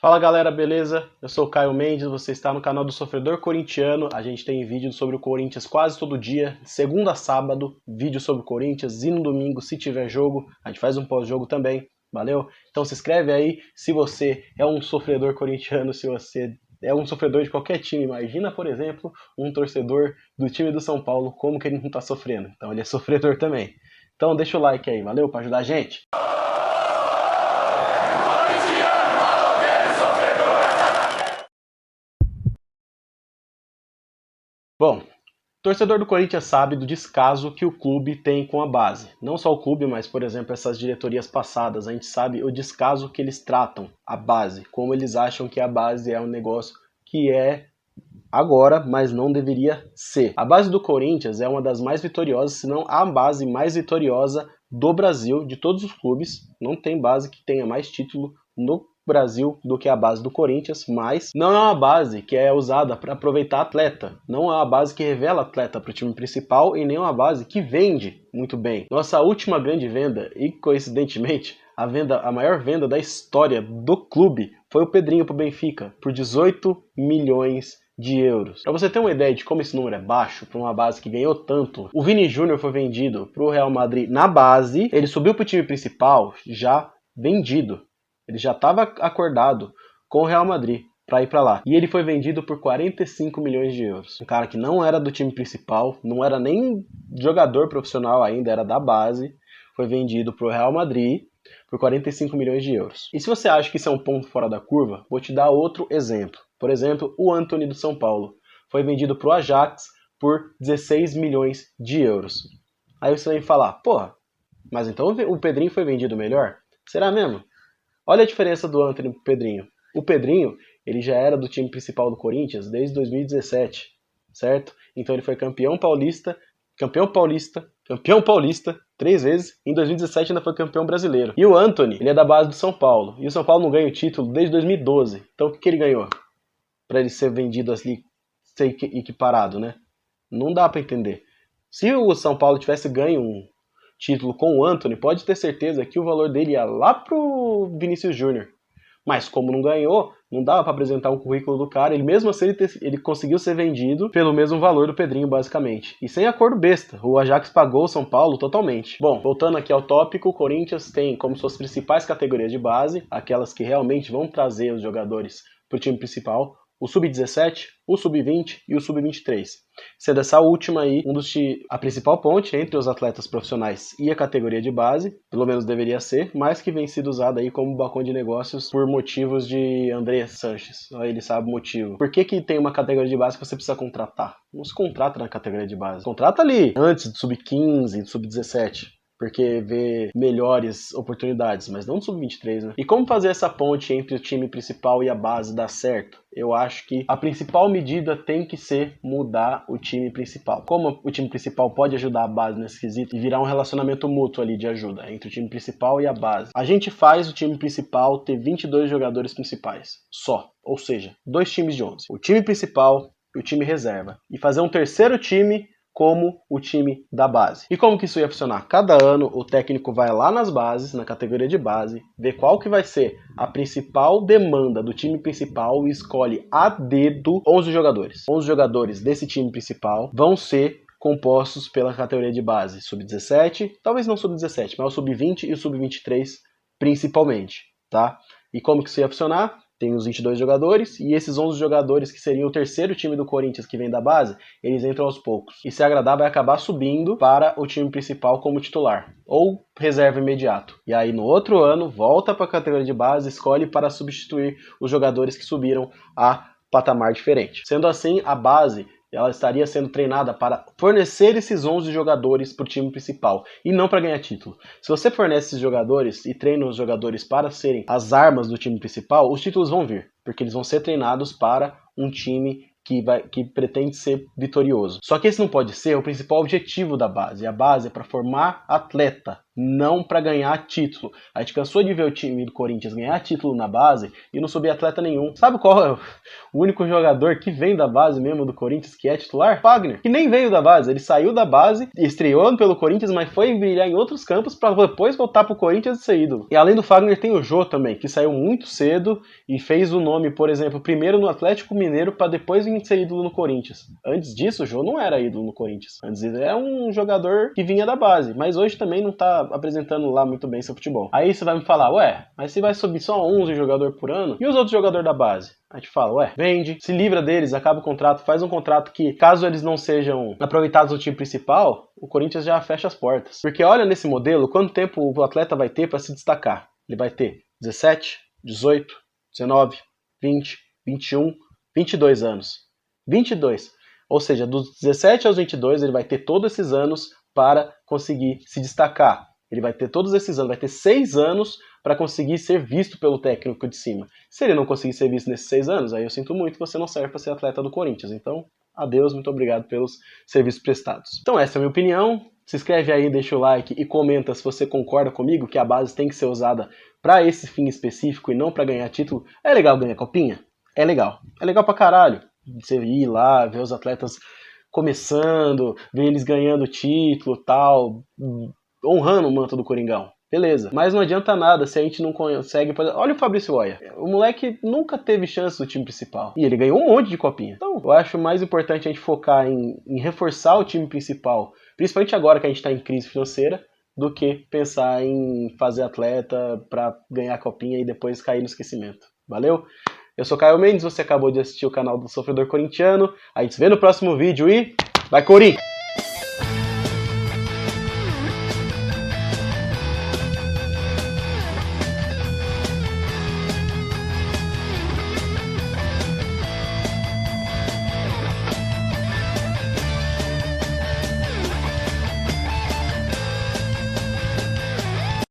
Fala galera, beleza? Eu sou o Caio Mendes, você está no canal do Sofredor Corintiano. A gente tem vídeo sobre o Corinthians quase todo dia, de segunda a sábado, vídeo sobre o Corinthians, e no domingo, se tiver jogo, a gente faz um pós-jogo também, valeu? Então se inscreve aí, se você é um sofredor corintiano, se você é um sofredor de qualquer time, imagina, por exemplo, um torcedor do time do São Paulo, como que ele não tá sofrendo? Então ele é sofredor também. Então deixa o like aí, valeu? Para ajudar a gente. Bom, torcedor do Corinthians sabe do descaso que o clube tem com a base. Não só o clube, mas, por exemplo, essas diretorias passadas. A gente sabe o descaso que eles tratam a base, como eles acham que a base é um negócio que é agora, mas não deveria ser. A base do Corinthians é uma das mais vitoriosas, se não a base mais vitoriosa do Brasil, de todos os clubes. Não tem base que tenha mais título no Brasil do que a base do Corinthians, mas não é uma base que é usada para aproveitar atleta, não é uma base que revela atleta para o time principal e nem uma base que vende muito bem. Nossa última grande venda, e coincidentemente a maior venda da história do clube, foi o Pedrinho para o Benfica, por 18 milhões de euros. Para você ter uma ideia de como esse número é baixo para uma base que ganhou tanto, o Vini Júnior foi vendido para o Real Madrid na base, ele subiu para o time principal já vendido. Ele já estava acordado com o Real Madrid para ir para lá. E ele foi vendido por 45 milhões de euros. Um cara que não era do time principal, não era nem jogador profissional ainda, era da base, foi vendido para o Real Madrid por 45 milhões de euros. E se você acha que isso é um ponto fora da curva, vou te dar outro exemplo. Por exemplo, o Antony do São Paulo foi vendido para o Ajax por 16 milhões de euros. Aí você vai falar, porra, mas então o Pedrinho foi vendido melhor? Será mesmo? Olha a diferença do Antony pro Pedrinho. O Pedrinho, ele já era do time principal do Corinthians desde 2017, certo? Então ele foi campeão paulista, 3 vezes. Em 2017 ainda foi campeão brasileiro. E o Antony, ele é da base do São Paulo. E o São Paulo não ganha o título desde 2012. Então o que ele ganhou? Para ele ser vendido assim, ser equiparado, né? Não dá para entender. Se o São Paulo tivesse ganho um título com o Antony, pode ter certeza que o valor dele ia lá pro Vinícius Júnior. Mas como não ganhou, não dava para apresentar um currículo do cara, ele mesmo assim ele conseguiu ser vendido pelo mesmo valor do Pedrinho, basicamente. E sem acordo besta, o Ajax pagou o São Paulo totalmente. Bom, voltando aqui ao tópico, o Corinthians tem como suas principais categorias de base, aquelas que realmente vão trazer os jogadores pro time principal, o Sub-17, o Sub-20 e o Sub-23. Sendo essa última aí a principal ponte entre os atletas profissionais e a categoria de base, pelo menos deveria ser, mas que vem sido usada aí como balcão de negócios por motivos de André Sanches. Ele sabe o motivo. Por que tem uma categoria de base que você precisa contratar? Não se contrata na categoria de base. Contrata ali antes do Sub-15, do Sub-17. Porque vê melhores oportunidades, mas não do Sub-23, né? E como fazer essa ponte entre o time principal e a base dar certo? Eu acho que a principal medida tem que ser mudar o time principal. Como o time principal pode ajudar a base nesse quesito e virar um relacionamento mútuo ali de ajuda entre o time principal e a base. A gente faz o time principal ter 22 jogadores principais, só. Ou seja, 2 times de 11. O time principal e o time reserva. E fazer um terceiro time como o time da base. E como que isso ia funcionar? Cada ano o técnico vai lá nas bases, na categoria de base, vê qual que vai ser a principal demanda do time principal e escolhe a dedo 11 jogadores. 11 jogadores desse time principal vão ser compostos pela categoria de base Sub-17, talvez não Sub-17, mas o Sub-20 e o Sub-23 principalmente, tá? E como que isso ia funcionar? Tem os 22 jogadores, e esses 11 jogadores, que seriam o terceiro time do Corinthians que vem da base, eles entram aos poucos. E se agradar, vai acabar subindo para o time principal como titular, ou reserva imediato. E aí, no outro ano, volta para a categoria de base, escolhe para substituir os jogadores que subiram a patamar diferente. Sendo assim, a base ela estaria sendo treinada para fornecer esses 11 jogadores para o time principal e não para ganhar título. Se você fornece esses jogadores e treina os jogadores para serem as armas do time principal, os títulos vão vir, porque eles vão ser treinados para um time que pretende ser vitorioso. Só que esse não pode ser o principal objetivo da base. A base é para formar atleta, não para ganhar título. A gente cansou de ver o time do Corinthians ganhar título na base e não subir atleta nenhum. Sabe qual é o único jogador que vem da base mesmo do Corinthians que é titular? Fagner, que nem veio da base. Ele saiu da base, estreou pelo Corinthians, mas foi brilhar em outros campos para depois voltar pro Corinthians e ser ídolo. E além do Fagner tem o Jô também, que saiu muito cedo e fez o nome, por exemplo, primeiro no Atlético Mineiro para depois vir ser ídolo no Corinthians. Antes disso, o Jô não era ídolo no Corinthians. Antes ele era um jogador que vinha da base, mas hoje também não tá apresentando lá muito bem seu futebol. Aí você vai me falar, ué, mas você vai subir só 11 jogadores por ano? E os outros jogadores da base? A gente fala, ué, vende, se livra deles, acaba o contrato, faz um contrato que, caso eles não sejam aproveitados no time principal, o Corinthians já fecha as portas. Porque olha nesse modelo, quanto tempo o atleta vai ter para se destacar? Ele vai ter 17, 18, 19, 20, 21, 22 anos. 22. Ou seja, dos 17 aos 22, ele vai ter todos esses anos para conseguir se destacar. Ele vai ter todos esses anos, vai ter 6 anos para conseguir ser visto pelo técnico de cima. Se ele não conseguir ser visto nesses 6 anos, aí eu sinto muito, você não serve para ser atleta do Corinthians. Então, adeus, muito obrigado pelos serviços prestados. Então essa é a minha opinião. Se inscreve aí, deixa o like e comenta se você concorda comigo que a base tem que ser usada para esse fim específico e não para ganhar título. É legal ganhar copinha? É legal. É legal pra caralho. Você ir lá, ver os atletas começando, ver eles ganhando título e tal, honrando o manto do Coringão. Beleza, mas não adianta nada se a gente não consegue... Olha o Fabrício Oia, o moleque nunca teve chance no time principal. E ele ganhou um monte de copinha. Então, eu acho mais importante a gente focar em reforçar o time principal, principalmente agora que a gente está em crise financeira, do que pensar em fazer atleta para ganhar copinha e depois cair no esquecimento. Valeu? Eu sou Caio Mendes, você acabou de assistir o canal do Sofredor Corintiano. A gente se vê no próximo vídeo e... Vai, Corim!